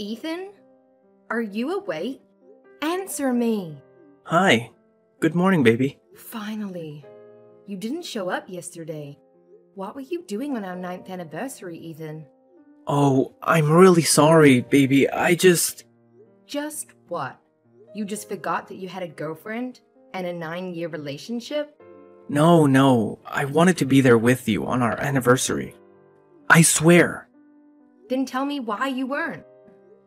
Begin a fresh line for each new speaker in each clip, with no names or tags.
Ethan? Are you awake? Answer me.
Hi. Good morning, baby.
Finally. You didn't show up yesterday. What were you doing on our 9th anniversary, Ethan?
Oh, I'm really sorry, baby.
Just what? You just forgot that you had a girlfriend and a 9-year relationship?
No. I wanted to be there with you on our anniversary. I swear.
Then tell me why you weren't.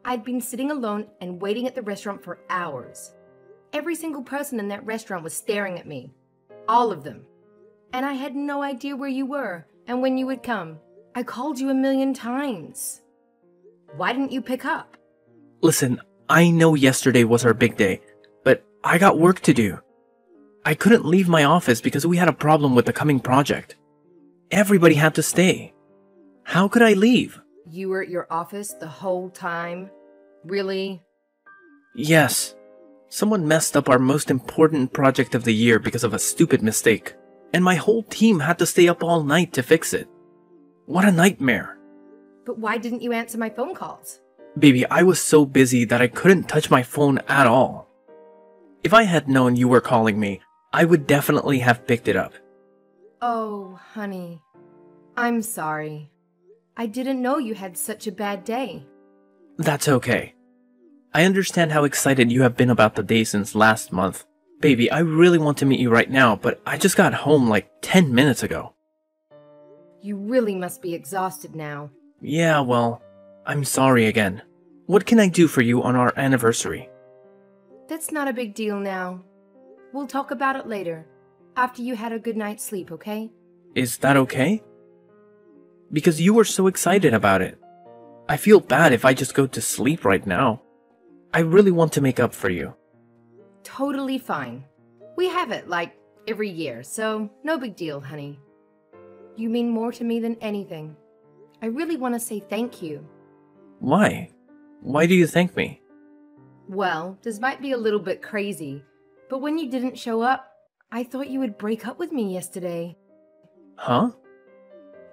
I'd been sitting alone and waiting at the restaurant for hours. Every single person in that restaurant was staring at me. All of them. And I had no idea where you were and when you would come. I called you 1,000,000 times. Why didn't you pick up?
Listen, I know yesterday was our big day, but I got work to do. I couldn't leave my office because we had a problem with the coming project. Everybody had to stay. How could I leave?
You were at your office the whole time? Really?
Yes. Someone messed up our most important project of the year because of a stupid mistake, and my whole team had to stay up all night to fix it. What a nightmare.
But why didn't you answer my phone calls?
Baby, I was so busy that I couldn't touch my phone at all. If I had known you were calling me, I would definitely have picked it up.
Oh, honey. I'm sorry. I didn't know you had such a bad day.
That's okay. I understand how excited you have been about the day since last month. Baby, I really want to meet you right now, but I just got home like 10 minutes ago.
You really must be exhausted now.
Yeah, well, I'm sorry again. What can I do for you on our anniversary?
That's not a big deal now. We'll talk about it later, after you had a good night's sleep, okay?
Is that okay? Because you were so excited about it. I feel bad if I just go to sleep right now. I really want to make up for you.
Totally fine. We have it, like, every year, so no big deal, honey. You mean more to me than anything. I really want to say thank you.
Why? Why do you thank me?
Well, this might be a little bit crazy, but when you didn't show up, I thought you would break up with me yesterday.
Huh?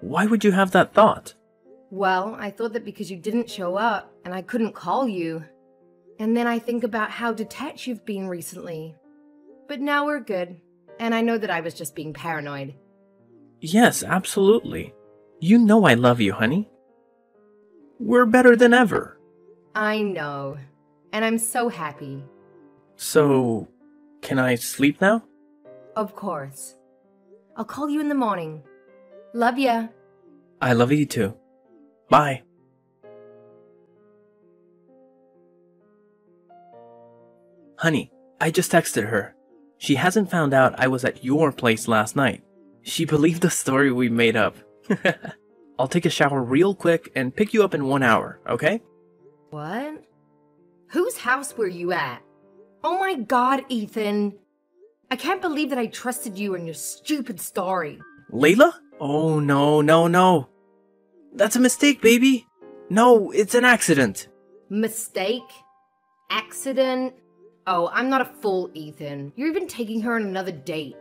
Why would you have that thought?
Well, I thought that because you didn't show up and I couldn't call you. And then I think about how detached you've been recently. But now we're good, and I know that I was just being paranoid.
Yes, absolutely. You know I love you, honey. We're better than ever.
I know, and I'm so happy.
So, can I sleep now?
Of course. I'll call you in the morning. Love ya.
I love you too. Bye. Honey, I just texted her. She hasn't found out I was at your place last night. She believed the story we made up. I'll take a shower real quick and pick you up in 1 hour, okay?
What? Whose house were you at? Oh my god, Ethan. I can't believe that I trusted you and your stupid story.
Layla? Oh, no. That's a mistake, baby. No, it's an accident.
Mistake? Accident? Oh, I'm not a fool, Ethan. You're even taking her on another date.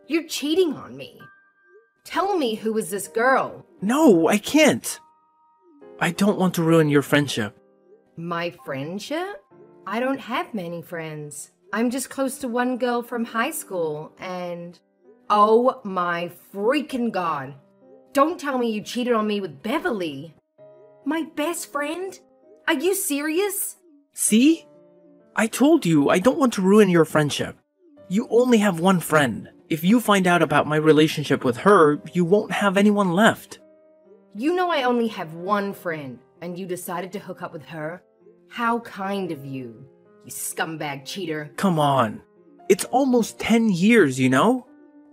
You're cheating on me. Tell me, who is this girl?
No, I can't. I don't want to ruin your friendship.
My friendship? I don't have many friends. I'm just close to one girl from high school, and... Oh my freaking god. Don't tell me you cheated on me with Beverly. My best friend? Are you serious?
See? I told you I don't want to ruin your friendship. You only have one friend. If you find out about my relationship with her, you won't have anyone left.
You know I only have one friend, and you decided to hook up with her? How kind of you, you scumbag cheater.
Come on. It's almost 10 years, you know?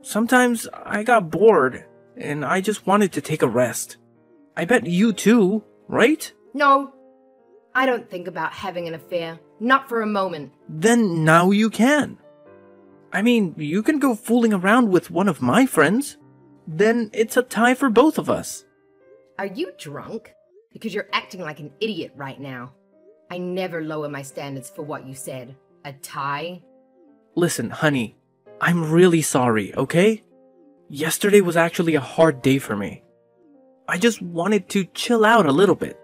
Sometimes I got bored, and I just wanted to take a rest. I bet you too, right?
No, I don't think about having an affair. Not for a moment.
Then now you can. I mean, you can go fooling around with one of my friends. Then it's a tie for both of us.
Are you drunk? Because you're acting like an idiot right now. I never lower my standards for what you said. A tie?
Listen, honey, I'm really sorry, okay? Yesterday was actually a hard day for me. I just wanted to chill out a little bit.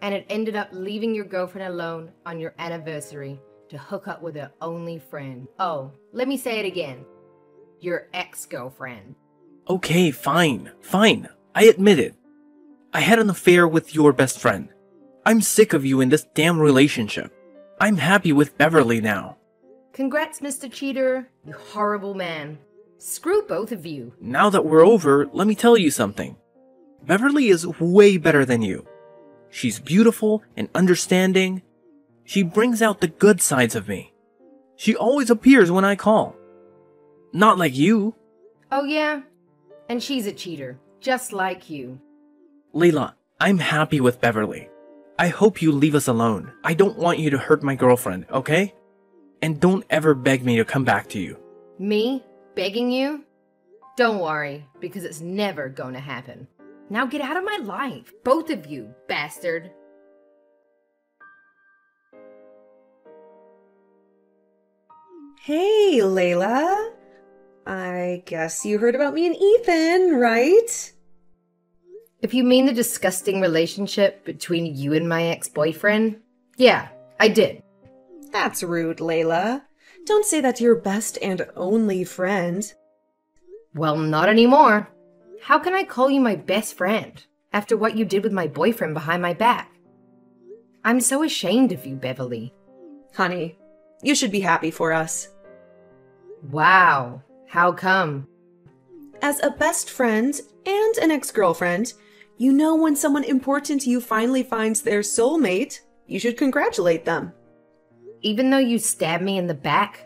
and it ended up leaving your girlfriend alone on your anniversary to hook up with her only friend. Oh, let me say it again. Your ex-girlfriend.
Okay, fine. I admit it. I had an affair with your best friend. I'm sick of you in this damn relationship. I'm happy with Beverly now.
Congrats, Mr. Cheater, you horrible man. Screw both of you.
Now that we're over, let me tell you something. Beverly is way better than you. She's beautiful and understanding. She brings out the good sides of me. She always appears when I call. Not like you.
Oh yeah? And she's a cheater, just like you.
Layla, I'm happy with Beverly. I hope you leave us alone. I don't want you to hurt my girlfriend, okay? And don't ever beg me to come back to you.
Me? Begging you? Don't worry, because it's never gonna happen. Now get out of my life, both of you, bastard.
Hey, Layla. I guess you heard about me and Ethan, right?
If you mean the disgusting relationship between you and my ex-boyfriend, yeah, I did.
That's rude, Layla. Don't say that to your best and only friend.
Well, not anymore. How can I call you my best friend after what you did with my boyfriend behind my back? I'm so ashamed of you, Beverly.
Honey, you should be happy for us.
Wow, how come?
As a best friend and an ex-girlfriend, you know when someone important to you finally finds their soulmate, you should congratulate them.
Even though you stabbed me in the back,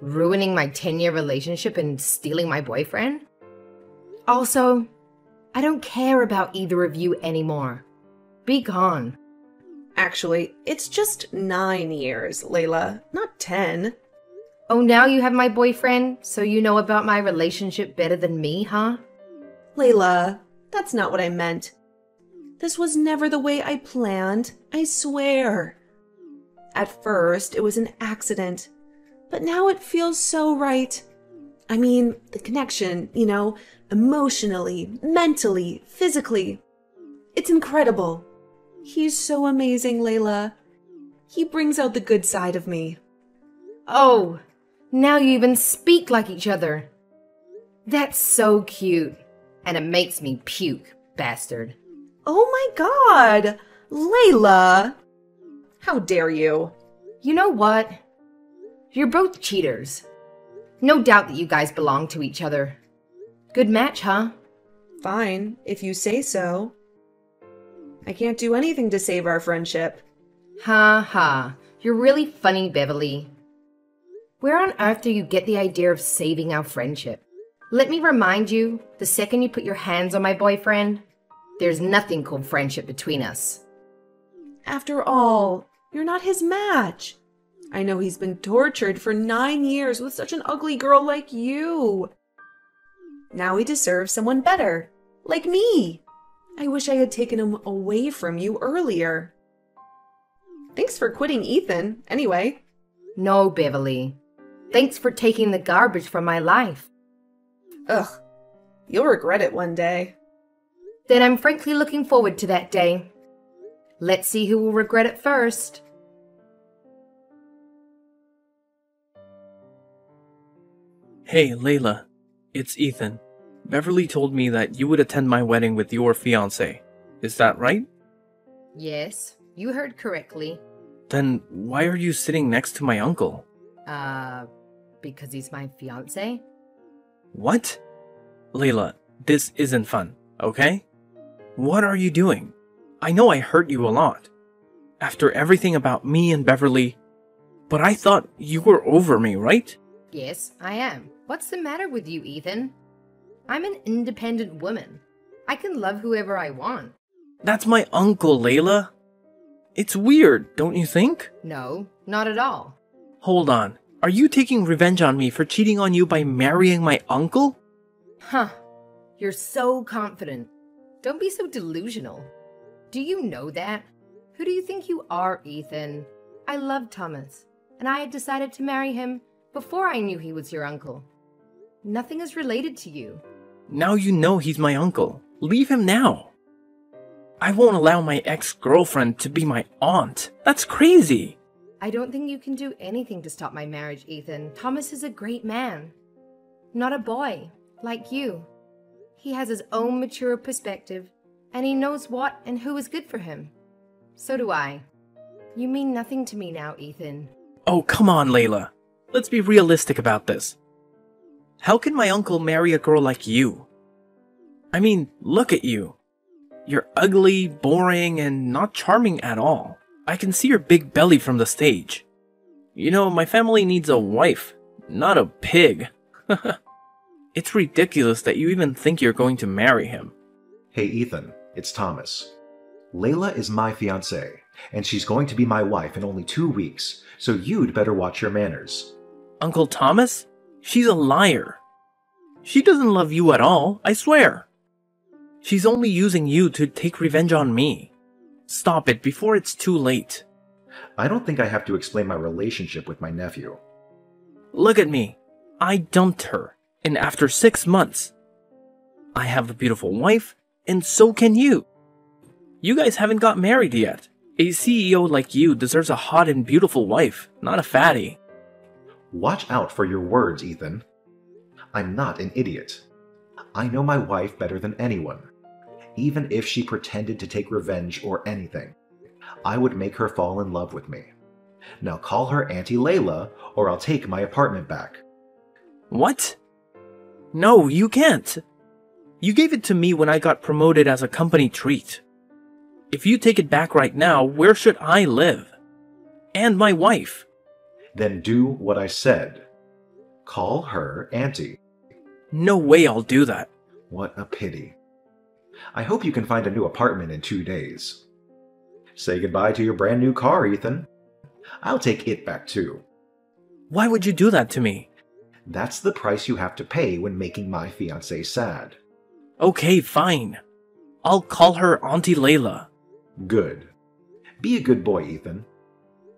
ruining my 10-year relationship and stealing my boyfriend? Also, I don't care about either of you anymore. Be gone.
Actually, it's just 9 years, Layla, not 10.
Oh, now you have my boyfriend, so you know about my relationship better than me, huh?
Layla, that's not what I meant. This was never the way I planned, I swear. At first, it was an accident, but now it feels so right. I mean, the connection, you know, emotionally, mentally, physically. It's incredible. He's so amazing, Layla. He brings out the good side of me.
Oh, now you even speak like each other. That's so cute, and it makes me puke, bastard.
Oh my God! Layla! How dare you?
You know what? You're both cheaters. No doubt that you guys belong to each other. Good match, huh?
Fine, if you say so. I can't do anything to save our friendship.
Ha ha. You're really funny, Beverly. Where on earth do you get the idea of saving our friendship? Let me remind you, the second you put your hands on my boyfriend, there's nothing called friendship between us.
After all, you're not his match. I know he's been tortured for 9 years with such an ugly girl like you. Now he deserves someone better, like me. I wish I had taken him away from you earlier. Thanks for quitting Ethan, anyway.
No, Beverly. Thanks for taking the garbage from my life.
Ugh, you'll regret it one day.
Then I'm frankly looking forward to that day. Let's see who will regret it first.
Hey, Layla. It's Ethan. Beverly told me that you would attend my wedding with your fiancé. Is that right?
Yes, you heard correctly.
Then why are you sitting next to my uncle?
Because he's my fiancé?
What? Layla, this isn't fun, okay? What are you doing? I know I hurt you a lot. After everything about me and Beverly, but I thought you were over me, right?
Yes, I am. What's the matter with you, Ethan? I'm an independent woman. I can love whoever I want.
That's my uncle, Layla. It's weird, don't you think?
No, not at all.
Hold on. Are you taking revenge on me for cheating on you by marrying my uncle?
Huh. You're so confident. Don't be so delusional. Do you know that? Who do you think you are, Ethan? I love Thomas, and I had decided to marry him before I knew he was your uncle. Nothing is related to you.
Now you know he's my uncle. Leave him now. I won't allow my ex-girlfriend to be my aunt. That's crazy.
I don't think you can do anything to stop my marriage, Ethan. Thomas is a great man. Not a boy, like you. He has his own mature perspective, and he knows what and who is good for him. So do I. You mean nothing to me now, Ethan.
Oh, come on, Layla. Let's be realistic about this. How can my uncle marry a girl like you? I mean, look at you. You're ugly, boring, and not charming at all. I can see your big belly from the stage. You know, my family needs a wife, not a pig. It's ridiculous that you even think you're going to marry him.
Hey Ethan, it's Thomas. Layla is my fiancée, and she's going to be my wife in only 2 weeks, so you'd better watch your manners.
Uncle Thomas? She's a liar. She doesn't love you at all, I swear. She's only using you to take revenge on me. Stop it before it's too late.
I don't think I have to explain my relationship with my nephew.
Look at me. I dumped her, and after 6 months. I have a beautiful wife, and so can you. You guys haven't got married yet. A CEO like you deserves a hot and beautiful wife, not a fatty.
Watch out for your words, Ethan. I'm not an idiot. I know my wife better than anyone. Even if she pretended to take revenge or anything, I would make her fall in love with me. Now call her Auntie Layla, or I'll take my apartment back.
What? No, you can't. You gave it to me when I got promoted as a company treat. If you take it back right now, where should I live? And my wife.
Then do what I said. Call her Auntie.
No way I'll do that.
What a pity. I hope you can find a new apartment in 2 days. Say goodbye to your brand new car, Ethan. I'll take it back too.
Why would you do that to me?
That's the price you have to pay when making my fiancée sad.
Okay, fine. I'll call her Auntie Layla.
Good. Be a good boy, Ethan.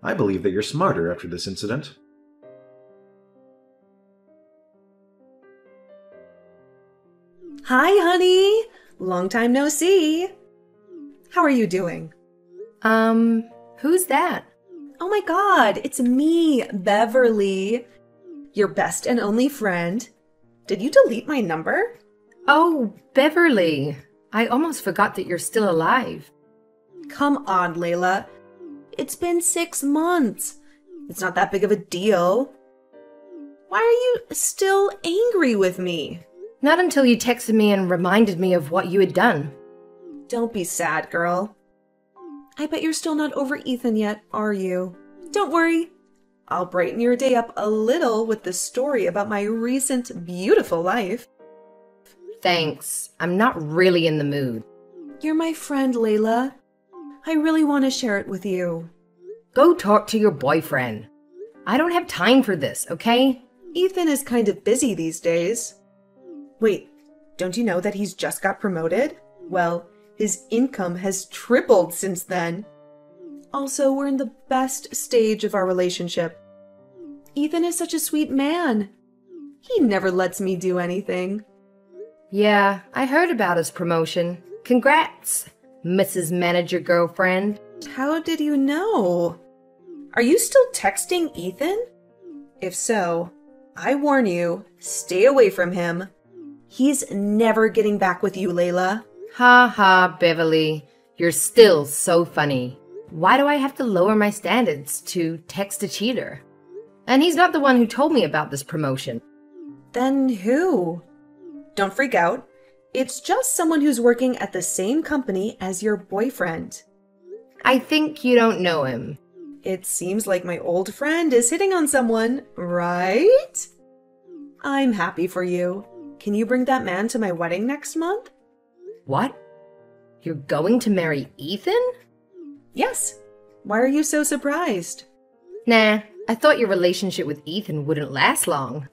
I believe that you're smarter after this incident.
Hi, honey. Long time no see. How are you doing?
Who's that?
Oh my god, it's me, Beverly. Your best and only friend. Did you delete my number?
Oh, Beverly. I almost forgot that you're still alive.
Come on, Layla. It's been 6 months. It's not that big of a deal. Why are you still angry with me?
Not until you texted me and reminded me of what you had done.
Don't be sad, girl. I bet you're still not over Ethan yet, are you? Don't worry. I'll brighten your day up a little with the story about my recent beautiful life.
Thanks. I'm not really in the mood.
You're my friend, Layla. I really want to share it with you.
Go talk to your boyfriend. I don't have time for this, okay?
Ethan is kind of busy these days. Wait, don't you know that he's just got promoted? Well, his income has tripled since then. Also, we're in the best stage of our relationship. Ethan is such a sweet man. He never lets me do anything.
Yeah, I heard about his promotion. Congrats, Mrs. Manager Girlfriend.
How did you know? Are you still texting Ethan? If so, I warn you, stay away from him. He's never getting back with you, Layla.
Ha ha, Beverly. You're still so funny. Why do I have to lower my standards to text a cheater? And he's not the one who told me about this promotion.
Then who? Don't freak out. It's just someone who's working at the same company as your boyfriend.
I think you don't know him.
It seems like my old friend is hitting on someone, right? I'm happy for you. Can you bring that man to my wedding next month?
What? You're going to marry Ethan?
Yes. Why are you so surprised?
Nah, I thought your relationship with Ethan wouldn't last long.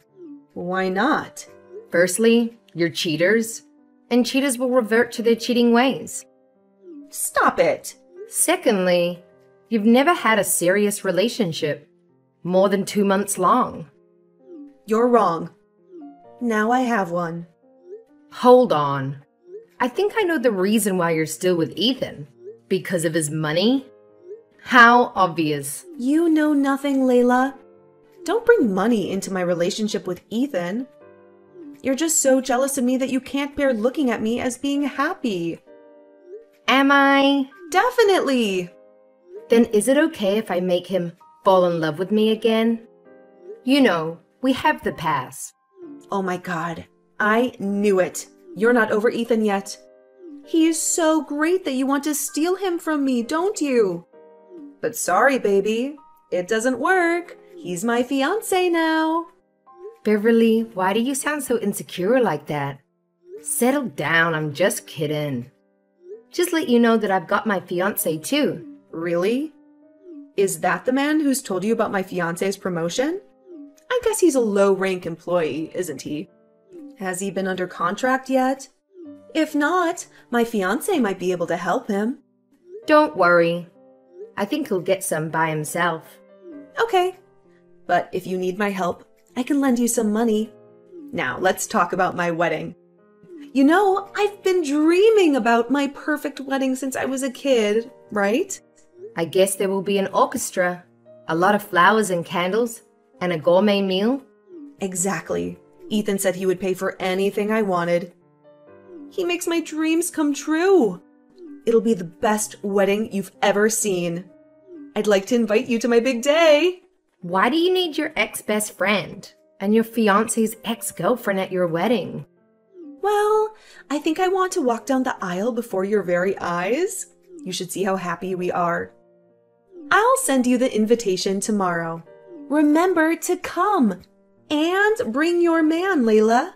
Why not?
Firstly, you're cheaters, and cheaters will revert to their cheating ways.
Stop it.
Secondly, you've never had a serious relationship, more than 2 months long.
You're wrong. Now I have one.
Hold on. I think I know the reason why you're still with Ethan. Because of his money? How obvious.
You know nothing, Layla. Don't bring money into my relationship with Ethan. You're just so jealous of me that you can't bear looking at me as being happy.
Am I?
Definitely.
Then is it okay if I make him fall in love with me again? You know, we have the past.
Oh my God, I knew it. You're not over Ethan yet. He is so great that you want to steal him from me, don't you? But sorry, baby, it doesn't work. He's my fiancé now.
Beverly, why do you sound so insecure like that? Settle down, I'm just kidding. Just let you know that I've got my fiancé too.
Really? Is that the man who's told you about my fiancé's promotion? I guess he's a low-rank employee, isn't he? Has he been under contract yet? If not, my fiancé might be able to help him.
Don't worry. I think he'll get some by himself.
Okay. But if you need my help, I can lend you some money. Now, let's talk about my wedding. You know, I've been dreaming about my perfect wedding since I was a kid, right?
I guess there will be an orchestra, a lot of flowers and candles, and a gourmet meal.
Exactly. Ethan said he would pay for anything I wanted. He makes my dreams come true. It'll be the best wedding you've ever seen. I'd like to invite you to my big day.
Why do you need your ex-best friend and your fiancé's ex-girlfriend at your wedding?
Well, I think I want to walk down the aisle before your very eyes. You should see how happy we are. I'll send you the invitation tomorrow. Remember to come. And bring your man, Layla.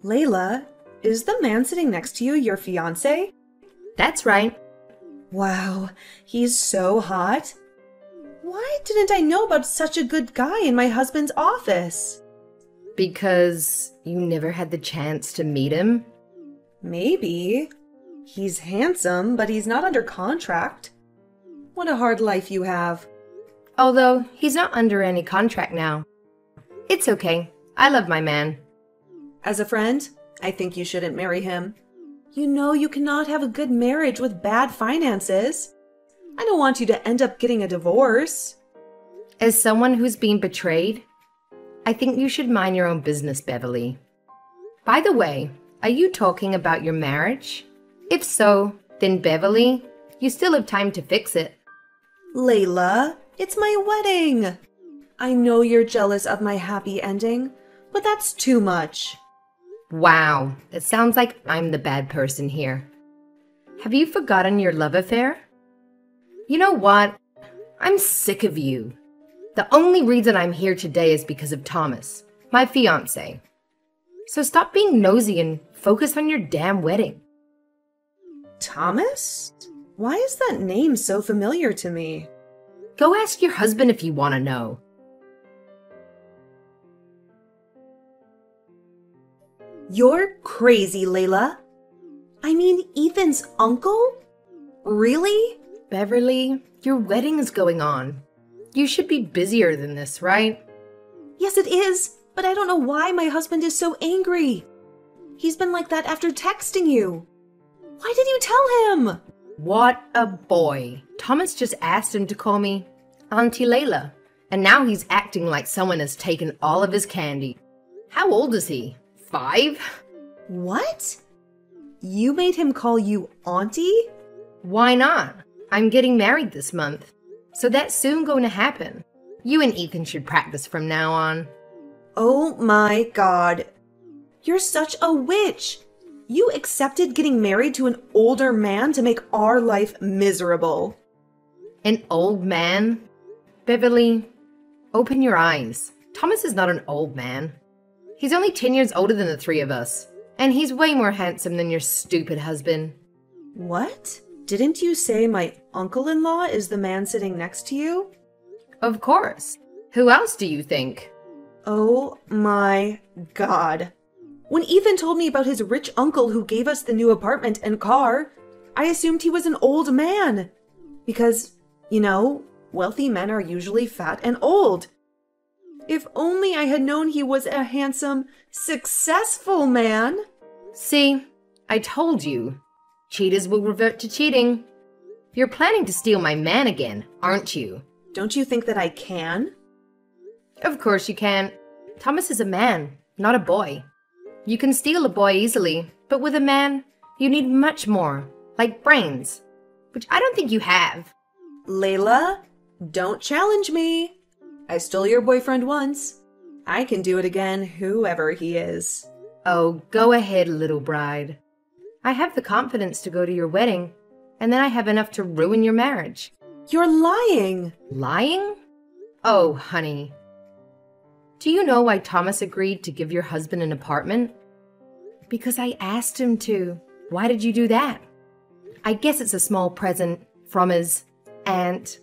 Layla, is the man sitting next to you your fiancé?
That's right.
Wow, he's so hot. Why didn't I know about such a good guy in my husband's office?
Because you never had the chance to meet him?
Maybe. He's handsome, but he's not under contract. What a hard life you have.
Although, he's not under any contract now. It's okay. I love my man.
As a friend, I think you shouldn't marry him. You know you cannot have a good marriage with bad finances. I don't want you to end up getting a divorce.
As someone who's been betrayed, I think you should mind your own business, Beverly. By the way, are you talking about your marriage? If so, then Beverly, you still have time to fix it.
Layla, it's my wedding. I know you're jealous of my happy ending, but that's too much.
Wow, it sounds like I'm the bad person here. Have you forgotten your love affair? You know what? I'm sick of you. The only reason I'm here today is because of Thomas, my fiancé. So stop being nosy and focus on your damn wedding.
Thomas? Why is that name so familiar to me?
Go ask your husband if you want to know.
You're crazy, Layla. I mean, Ethan's uncle? Really?
Beverly, your wedding is going on. You should be busier than this, right?
Yes, it is, but I don't know why my husband is so angry. He's been like that after texting you. Why did you tell him?
What a boy. Thomas just asked him to call me Auntie Layla, and now he's acting like someone has taken all of his candy. How old is he? 5?
What? You made him call you Auntie?
Why not? I'm getting married this month, so that's soon going to happen. You and Ethan should practice from now on.
Oh my God. You're such a witch. You accepted getting married to an older man to make our life miserable.
An old man? Beverly, open your eyes. Thomas is not an old man. He's only 10 years older than the three of us, and he's way more handsome than your stupid husband.
What? Didn't you say my uncle-in-law is the man sitting next to you?
Of course. Who else do you think?
Oh my God. When Ethan told me about his rich uncle who gave us the new apartment and car, I assumed he was an old man. Because, you know, wealthy men are usually fat and old. If only I had known he was a handsome, successful man.
See, I told you. Cheaters will revert to cheating. You're planning to steal my man again, aren't you?
Don't you think that I can?
Of course you can. Thomas is a man, not a boy. You can steal a boy easily, but with a man, you need much more, like brains, which I don't think you have.
Layla, don't challenge me. I stole your boyfriend once. I can do it again, whoever he is.
Oh, go ahead, little bride. I have the confidence to go to your wedding, and then I have enough to ruin your marriage.
You're lying.
Lying? Oh, honey. Do you know why Thomas agreed to give your husband an apartment? Because I asked him to. Why did you do that? I guess it's a small present from his aunt.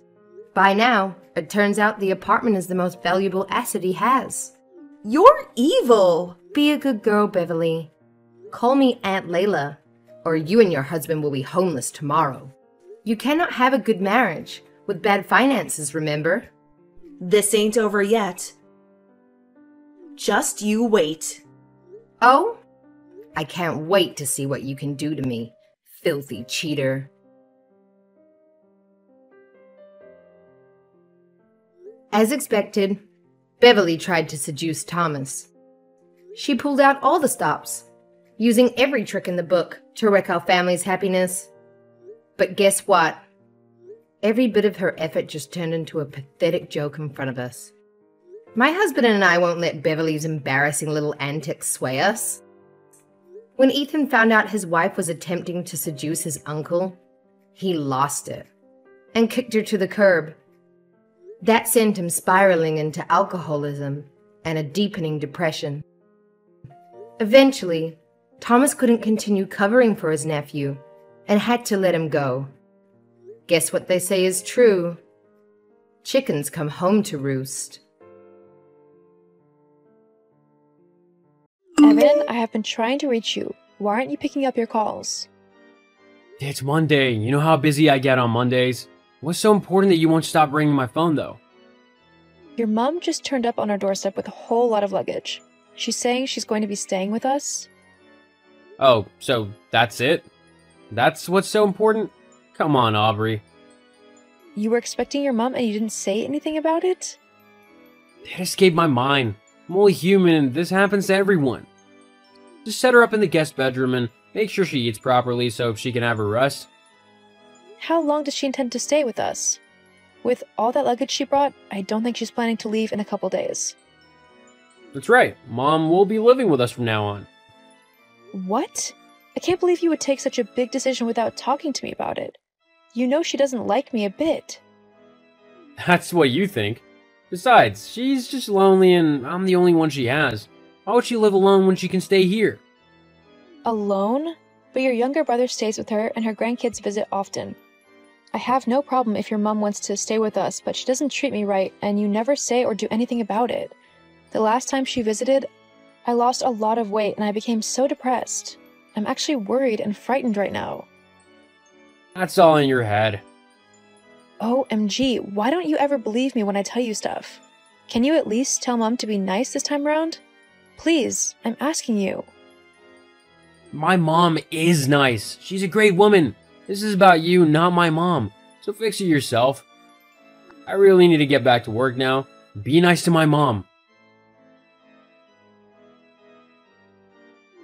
By now, it turns out the apartment is the most valuable asset he has.
You're evil.
Be a good girl, Beverly. Call me Aunt Layla, or you and your husband will be homeless tomorrow. You cannot have a good marriage with bad finances, remember?
This ain't over yet. Just you wait.
Oh? I can't wait to see what you can do to me, filthy cheater. As expected, Beverly tried to seduce Thomas. She pulled out all the stops, using every trick in the book to wreck our family's happiness. But guess what? Every bit of her effort just turned into a pathetic joke in front of us. My husband and I won't let Beverly's embarrassing little antics sway us. When Ethan found out his wife was attempting to seduce his uncle, he lost it and kicked her to the curb. That sent him spiraling into alcoholism and a deepening depression. Eventually, Thomas couldn't continue covering for his nephew and had to let him go. Guess what they say is true? Chickens come home to roost.
Evan, I have been trying to reach you. Why aren't you picking up your calls?
It's Monday. You know how busy I get on Mondays? What's so important that you won't stop ringing my phone, though?
Your mom just turned up on our doorstep with a whole lot of luggage. She's saying she's going to be staying with us.
Oh, so that's it? That's what's so important? Come on, Aubrey.
You were expecting your mom and you didn't say anything about it?
It escaped my mind. I'm only human and this happens to everyone. Just set her up in the guest bedroom and make sure she eats properly so she can have her rest.
How long does she intend to stay with us? With all that luggage she brought, I don't think she's planning to leave in a couple days.
That's right. Mom will be living with us from now on.
What? I can't believe you would take such a big decision without talking to me about it. You know she doesn't like me a bit.
That's what you think. Besides, she's just lonely and I'm the only one she has. Why would she live alone when she can stay here?
Alone? But your younger brother stays with her and her grandkids visit often. I have no problem if your mom wants to stay with us, but she doesn't treat me right and you never say or do anything about it. The last time she visited, I lost a lot of weight and I became so depressed. I'm actually worried and frightened right now.
That's all in your head.
OMG, why don't you ever believe me when I tell you stuff? Can you at least tell Mom to be nice this time around? Please, I'm asking you.
My mom is nice. She's a great woman. This is about you, not my mom. So fix it yourself. I really need to get back to work now. Be nice to my mom.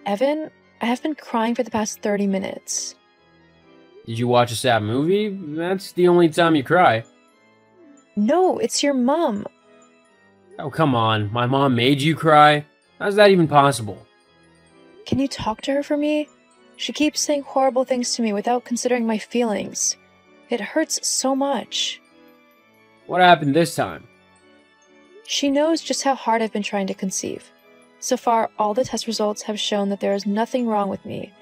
Evan, I have been crying for the past 30 minutes.
Did you watch a sad movie? That's the only time you cry.
No, it's your mom.
Oh, come on. My mom made you cry? How's that even possible?
Can you talk to her for me? She keeps saying horrible things to me without considering my feelings. It hurts so much.
What happened this time?
She knows just how hard I've been trying to conceive. So far, all the test results have shown that there is nothing wrong with me.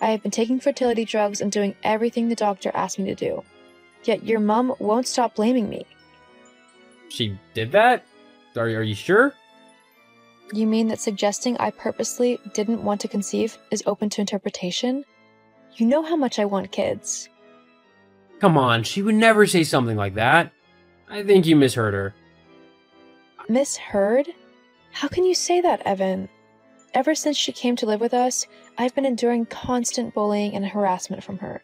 I have been taking fertility drugs and doing everything the doctor asked me to do. Yet your mom won't stop blaming me.
She did that? Are you sure?
You mean that suggesting I purposely didn't want to conceive is open to interpretation? You know how much I want kids.
Come on, she would never say something like that. I think you misheard her.
Misheard? How can you say that, Evan? Ever since she came to live with us, I've been enduring constant bullying and harassment from her.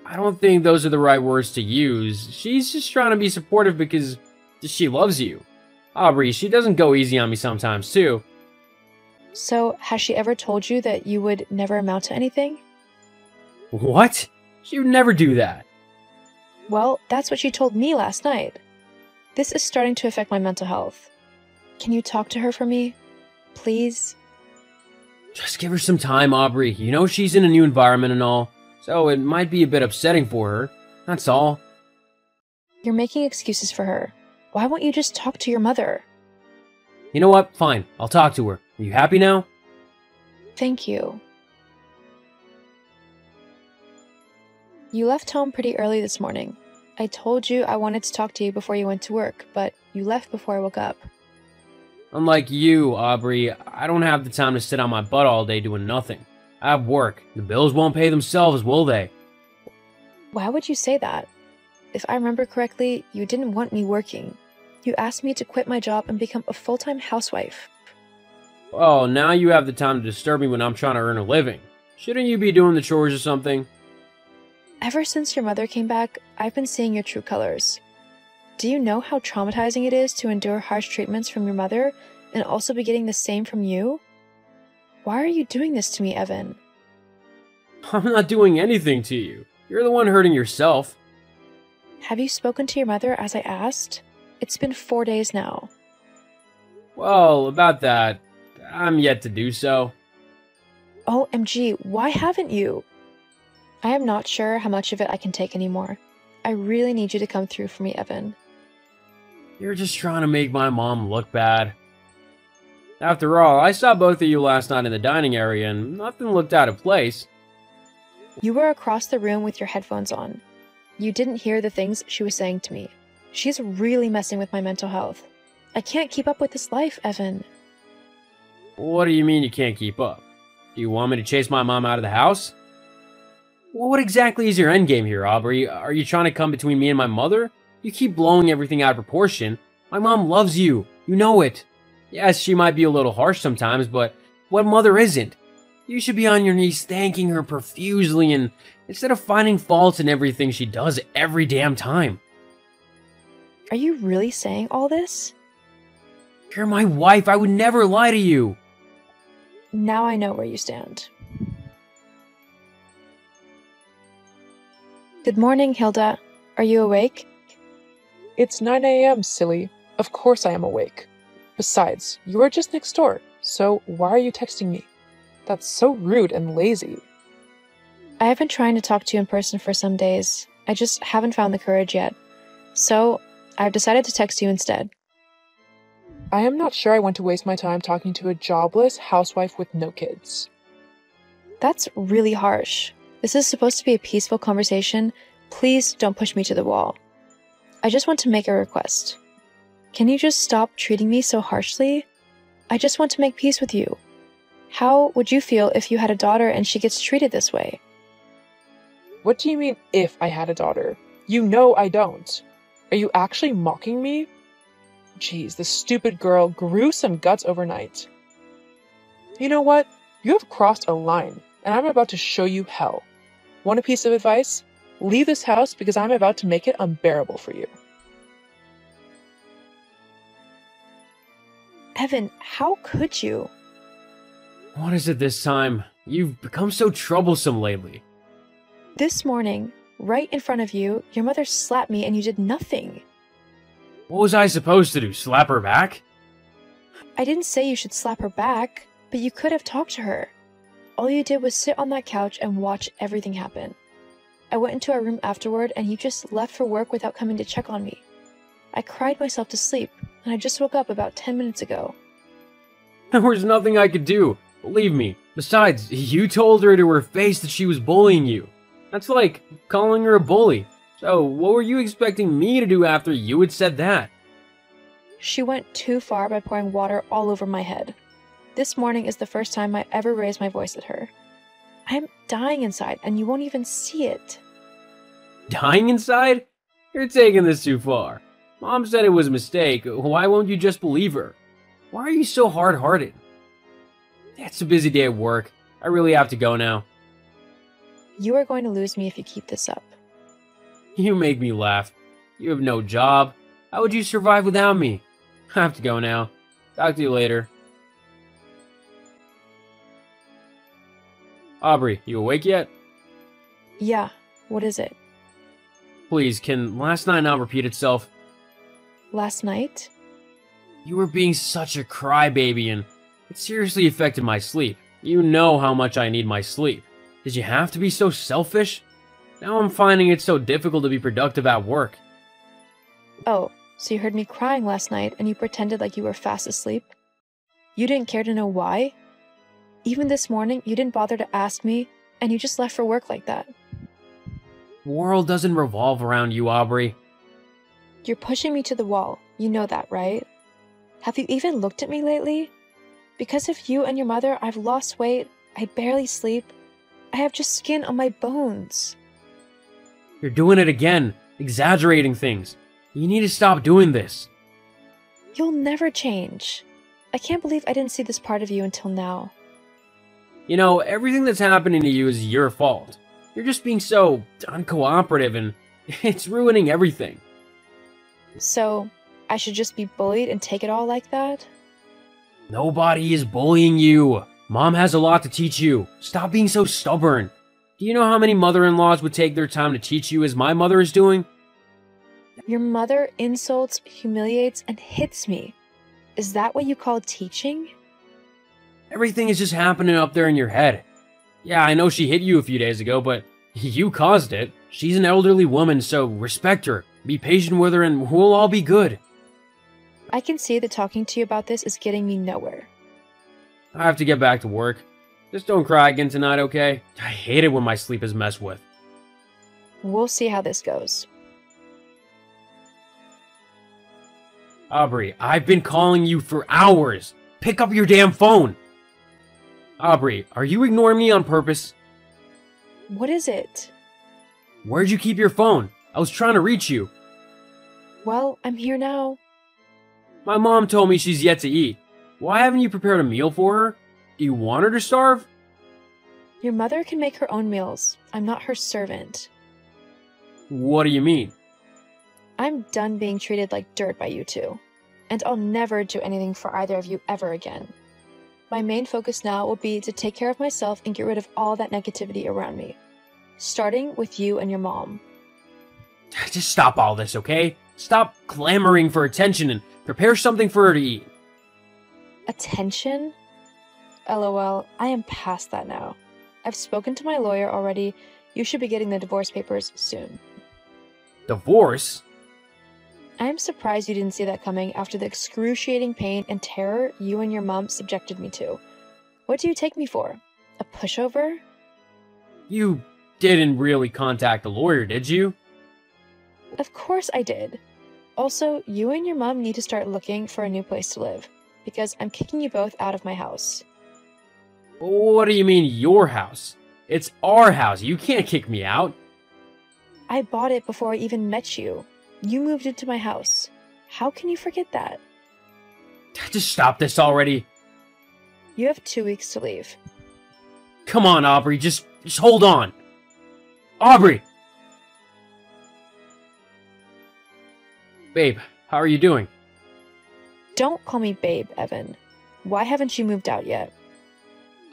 I don't think those are the right words to use. She's just trying to be supportive because she loves you. Aubrey, she doesn't go easy on me sometimes, too.
So, has she ever told you that you would never amount to anything?
What? She would never do that.
Well, that's what she told me last night. This is starting to affect my mental health. Can you talk to her for me? Please?
Just give her some time, Aubrey. You know she's in a new environment and all, so it might be a bit upsetting for her. That's all.
You're making excuses for her. Why won't you just talk to your mother?
You know what? Fine. I'll talk to her. Are you happy now?
Thank you. You left home pretty early this morning. I told you I wanted to talk to you before you went to work, but you left before I woke up.
Unlike you, Aubrey, I don't have the time to sit on my butt all day doing nothing. I have work. The bills won't pay themselves, will they?
Why would you say that? If I remember correctly, you didn't want me working. You asked me to quit my job and become a full-time housewife.
Well, now you have the time to disturb me when I'm trying to earn a living. Shouldn't you be doing the chores or something?
Ever since your mother came back, I've been seeing your true colors. Do you know how traumatizing it is to endure harsh treatments from your mother and also be getting the same from you? Why are you doing this to me, Evan?
I'm not doing anything to you. You're the one hurting yourself.
Have you spoken to your mother as I asked? It's been 4 days now.
Well, about that, I'm yet to do so.
OMG, why haven't you? I am not sure how much of it I can take anymore. I really need you to come through for me, Evan.
You're just trying to make my mom look bad. After all, I saw both of you last night in the dining area and nothing looked out of place.
You were across the room with your headphones on. You didn't hear the things she was saying to me. She's really messing with my mental health. I can't keep up with this life, Evan.
What do you mean you can't keep up? Do you want me to chase my mom out of the house? Well, what exactly is your endgame here, Aubrey? Are you trying to come between me and my mother? You keep blowing everything out of proportion. My mom loves you. You know it. Yes, she might be a little harsh sometimes, but what mother isn't? You should be on your knees thanking her profusely and instead of finding faults in everything she does every damn time.
Are you really saying all this?
You're my wife. I would never lie to you.
Now I know where you stand. Good morning, Hilda. Are you awake?
It's 9 a.m., silly. Of course I am awake. Besides, you are just next door, so why are you texting me? That's so rude and lazy.
I have been trying to talk to you in person for some days. I just haven't found the courage yet. So, I've decided to text you instead.
I am not sure I want to waste my time talking to a jobless housewife with no kids.
That's really harsh. This is supposed to be a peaceful conversation. Please don't push me to the wall. I just want to make a request. Can you just stop treating me so harshly? I just want to make peace with you. How would you feel if you had a daughter and she gets treated this way?
What do you mean, if I had a daughter? You know I don't. Are you actually mocking me? Jeez, this stupid girl grew some guts overnight. You know what? You have crossed a line, and I'm about to show you hell. Want a piece of advice? Leave this house because I'm about to make it unbearable for you.
Evan, how could you?
What is it this time? You've become so troublesome lately.
This morning, right in front of you, your mother slapped me and you did nothing.
What was I supposed to do, slap her back?
I didn't say you should slap her back, but you could have talked to her. All you did was sit on that couch and watch everything happen. I went into our room afterward and you just left for work without coming to check on me. I cried myself to sleep, and I just woke up about 10 minutes ago.
There was nothing I could do, believe me. Besides, you told her to her face that she was bullying you. That's like calling her a bully. So, what were you expecting me to do after you had said that?
She went too far by pouring water all over my head. This morning is the first time I ever raised my voice at her. I'm dying inside, and you won't even see it.
Dying inside? You're taking this too far. Mom said it was a mistake. Why won't you just believe her? Why are you so hard-hearted? It's a busy day at work. I really have to go now.
You are going to lose me if you keep this up.
You make me laugh. You have no job. How would you survive without me? I have to go now. Talk to you later. Aubrey, you awake yet?
Yeah, what is it?
Please, can last night not repeat itself?
Last night?
You were being such a crybaby and it seriously affected my sleep. You know how much I need my sleep. Did you have to be so selfish? Now I'm finding it so difficult to be productive at work.
Oh, so you heard me crying last night and you pretended like you were fast asleep? You didn't care to know why? Even this morning, you didn't bother to ask me, and you just left for work like that.
The world doesn't revolve around you, Aubrey.
You're pushing me to the wall. You know that, right? Have you even looked at me lately? Because of you and your mother, I've lost weight, I barely sleep, I have just skin on my bones.
You're doing it again, exaggerating things. You need to stop doing this.
You'll never change. I can't believe I didn't see this part of you until now.
You know, everything that's happening to you is your fault. You're just being so uncooperative and it's ruining everything.
So, I should just be bullied and take it all like that?
Nobody is bullying you. Mom has a lot to teach you. Stop being so stubborn. Do you know how many mother-in-laws would take their time to teach you as my mother is doing?
Your mother insults, humiliates, and hits me. Is that what you call teaching?
Everything is just happening up there in your head. Yeah, I know she hit you a few days ago, but you caused it. She's an elderly woman, so respect her. Be patient with her and we'll all be good.
I can see that talking to you about this is getting me nowhere.
I have to get back to work. Just don't cry again tonight, okay? I hate it when my sleep is messed with.
We'll see how this goes.
Aubrey, I've been calling you for hours. Pick up your damn phone. Aubrey, are you ignoring me on purpose?
What is it?
Where'd you keep your phone? I was trying to reach you.
Well, I'm here now.
My mom told me she's yet to eat. Why haven't you prepared a meal for her? Do you want her to starve?
Your mother can make her own meals. I'm not her servant.
What do you mean?
I'm done being treated like dirt by you two. And I'll never do anything for either of you ever again. My main focus now will be to take care of myself and get rid of all that negativity around me. Starting with you and your mom.
Just stop all this, okay? Stop clamoring for attention and prepare something for her to eat.
Attention? LOL, I am past that now. I've spoken to my lawyer already. You should be getting the divorce papers soon.
Divorce?
I am surprised you didn't see that coming after the excruciating pain and terror you and your mom subjected me to. What do you take me for? A pushover?
You didn't really contact the lawyer, did you?
Of course I did. Also, you and your mom need to start looking for a new place to live, because I'm kicking you both out of my house.
What do you mean, your house? It's our house. You can't kick me out.
I bought it before I even met you. You moved into my house. How can you forget that?
Just stop this already.
You have 2 weeks to leave.
Come on, Aubrey. Just hold on. Aubrey! Babe, how are you doing?
Don't call me babe, Evan. Why haven't you moved out yet?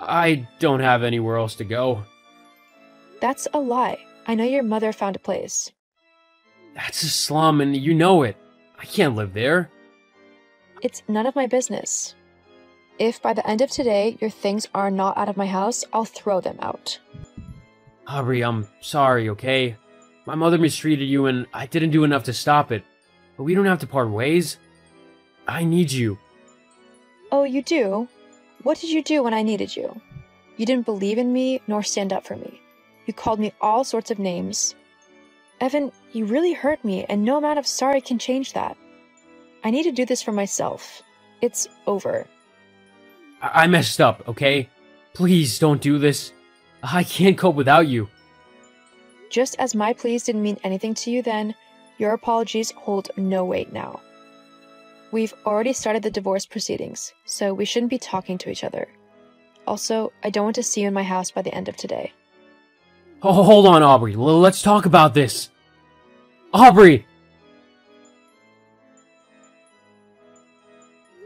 I don't have anywhere else to go.
That's a lie. I know your mother found a place.
That's a slum and you know it. I can't live there.
It's none of my business. If by the end of today your things are not out of my house, I'll throw them out.
Aubrey, I'm sorry, okay? My mother mistreated you and I didn't do enough to stop it. But we don't have to part ways. I need you.
Oh, you do? What did you do when I needed you? You didn't believe in me nor stand up for me. You called me all sorts of names. Evan, you really hurt me, and no amount of sorry can change that. I need to do this for myself. It's over.
I messed up, okay? Please don't do this. I can't cope without you.
Just as my pleas didn't mean anything to you then, Your apologies hold no weight now. We've already started the divorce proceedings, so we shouldn't be talking to each other. Also, I don't want to see you in my house by the end of today.
Oh, hold on, Aubrey. Let's talk about this. Aubrey!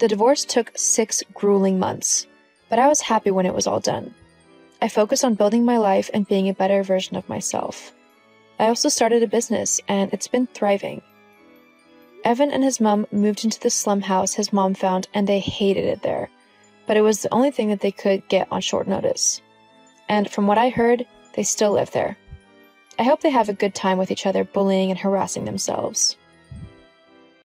The divorce took 6 grueling months, but I was happy when it was all done. I focused on building my life and being a better version of myself. I also started a business, and it's been thriving. Evan and his mom moved into the slum house his mom found, and they hated it there, but it was the only thing that they could get on short notice. And from what I heard, they still live there. I hope they have a good time with each other bullying and harassing themselves.